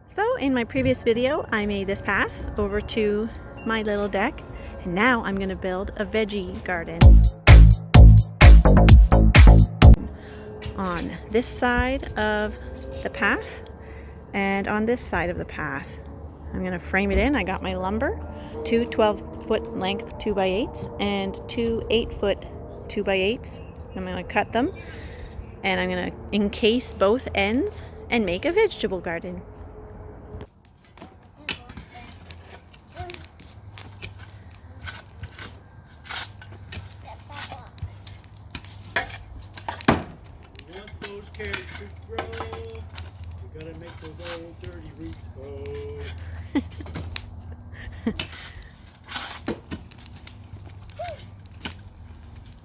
So in my previous video, I made this path over to my little deck, and now I'm going to build a veggie garden. On this side of the path and on this side of the path. I'm going to frame it in. I got my lumber, two 12-foot length 2x8s and two 8-foot 2x8s. I'm going to cut them and I'm going to encase both ends and make a vegetable garden. Those carrots to grow, you gotta make those old dirty roots grow.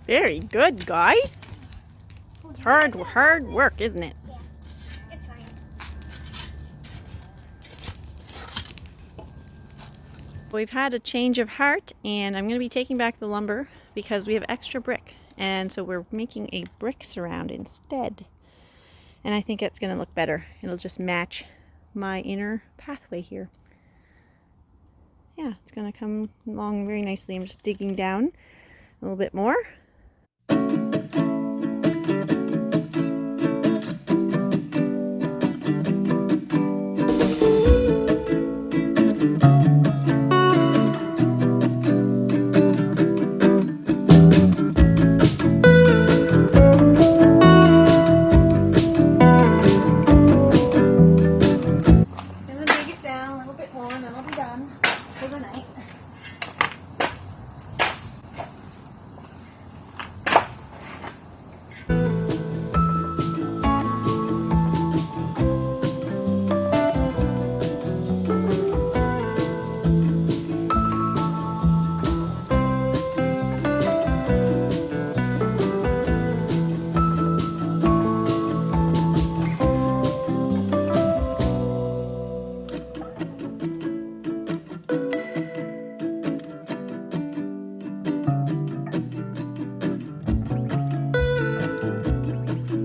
Very good, guys. Hard work, isn't it? Yeah, it's fine. We've had a change of heart, and I'm going to be taking back the lumber because we have extra brick, and so we're making a brick surround instead. And I think it's going to look better. It'll just match my inner pathway here. Yeah, it's going to come along very nicely. I'm just digging down a little bit more.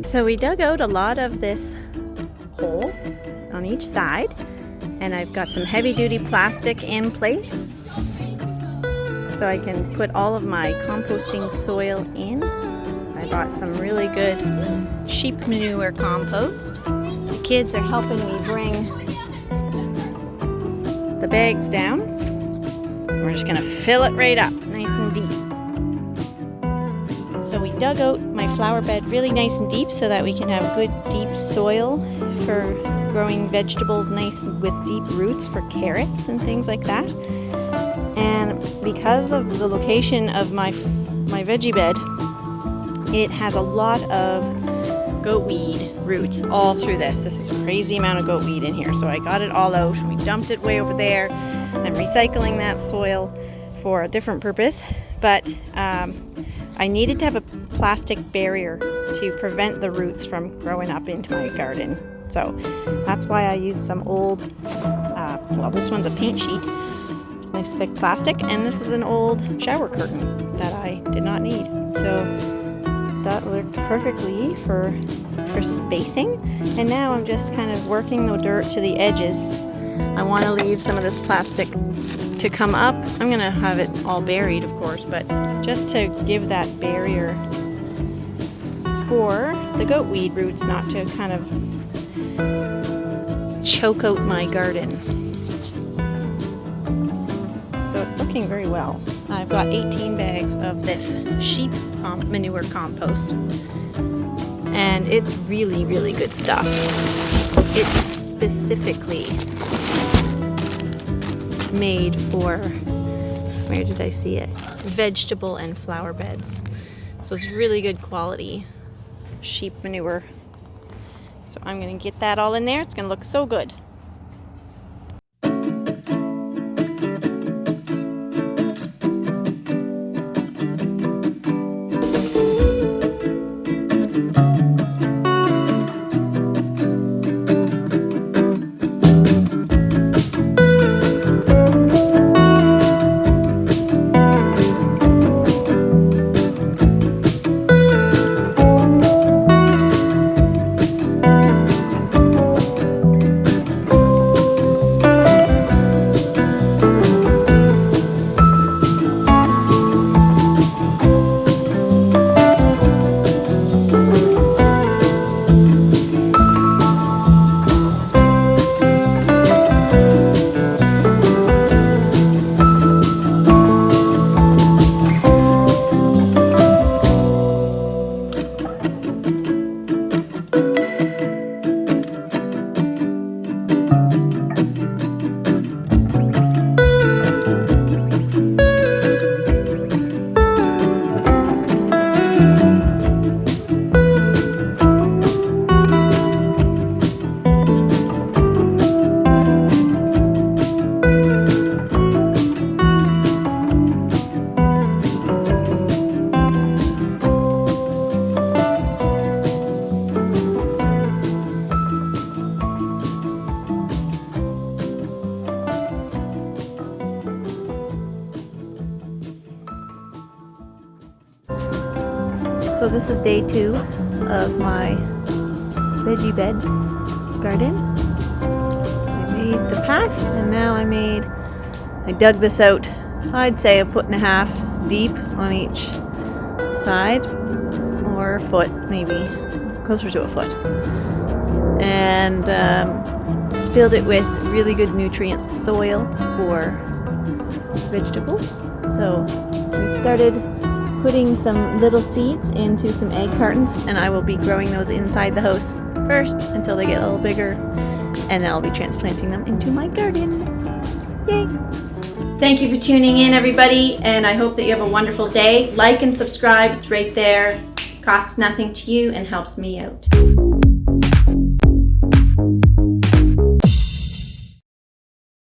So we dug out a lot of this hole on each side, and I've got some heavy-duty plastic in place so I can put all of my composting soil in. I bought some really good sheep manure compost. The kids are helping me bring the bags down. We're just gonna fill it right up, nice and deep. So we dug out my flower bed really nice and deep so that we can have good deep soil for growing vegetables nice with deep roots for carrots and things like that. And because of the location of my veggie bed, it has a lot of goatweed roots all through this. This is a crazy amount of goatweed in here. So I got it all out and we dumped it way over there. I'm recycling that soil for a different purpose, but I needed to have a plastic barrier to prevent the roots from growing up into my garden. So that's why I used some old, well, this one's a paint sheet, nice thick plastic, and this is an old shower curtain that I did not need. So that worked perfectly for spacing. And now I'm just kind of working the dirt to the edges. I want to leave some of this plastic to come up. I'm going to have it all buried, of course, but just to give that barrier for the goatweed roots not to kind of choke out my garden. So it's looking very well. I've got 18 bags of this sheep manure compost, and it's really, really good stuff. It's specifically made for, where did I see it? Vegetable and flower beds. So it's really good quality sheep manure. So I'm going to get that all in there. It's going to look so good. So this is day 2 of my veggie bed garden. I made the path, and now I dug this out, I'd say 1.5 feet deep on each side, or a foot maybe, closer to a foot. And filled it with really good nutrient soil for vegetables. So we started putting some little seeds into some egg cartons, and I will be growing those inside the house first until they get a little bigger, and then I'll be transplanting them into my garden. Yay! Thank you for tuning in, everybody, and I hope that you have a wonderful day. Like and subscribe, it's right there. Costs nothing to you and helps me out.